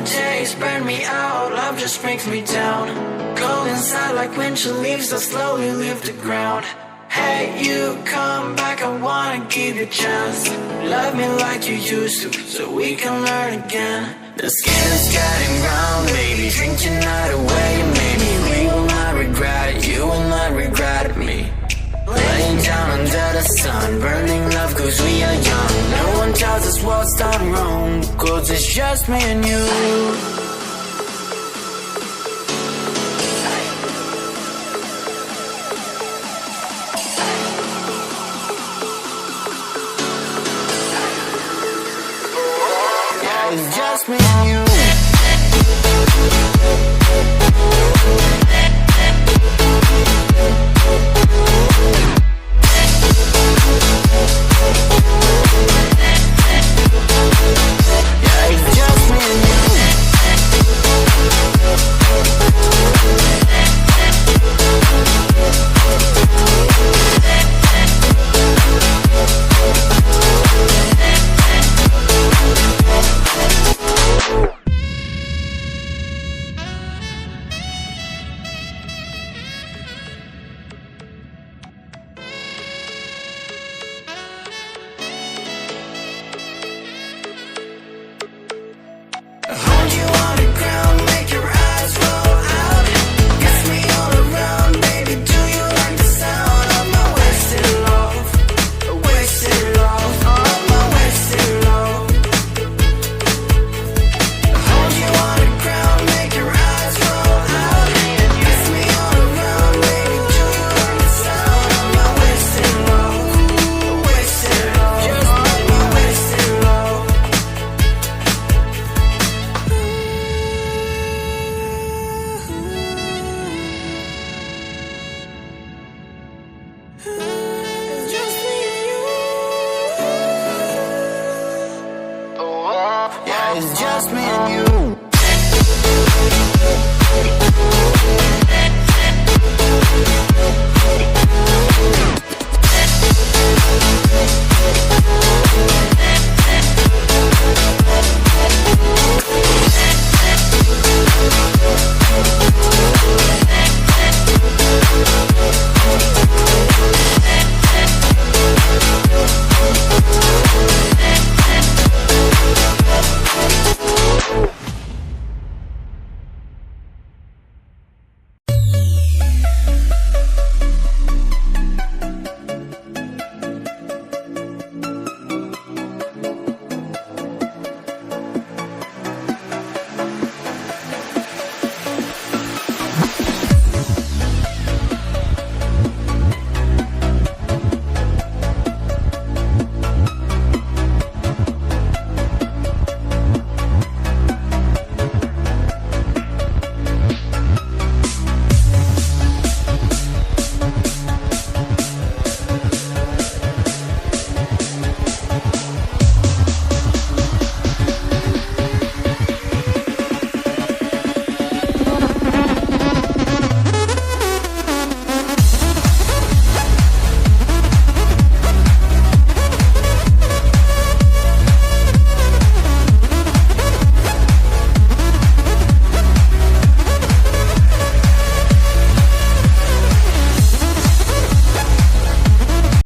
Days burn me out, love just brings me down. Go inside like windshield leaves that slowly leave the ground. Hey, you come back, I wanna give you a chance. Love me like you used to, so we can learn again. The skin is getting round, baby, drink your night away. Maybe we will not regret it, you will not regret me. Laying down under the sun, burning love cause we are young. No one tells us what's done wrong, cause it's just me and you. Yeah, it's just me and you. Hold you on the ground, make your eyes roll out. Kiss me all around, baby, do you like the sound of my wasted love? Wasted love, of my wasted love. Hold you on the ground, make your eyes roll out. Kiss me all around, baby, do you like the sound of my wasted love? Wasted love, just my wasted love. It's just me and you. Yeah, it's just me and you.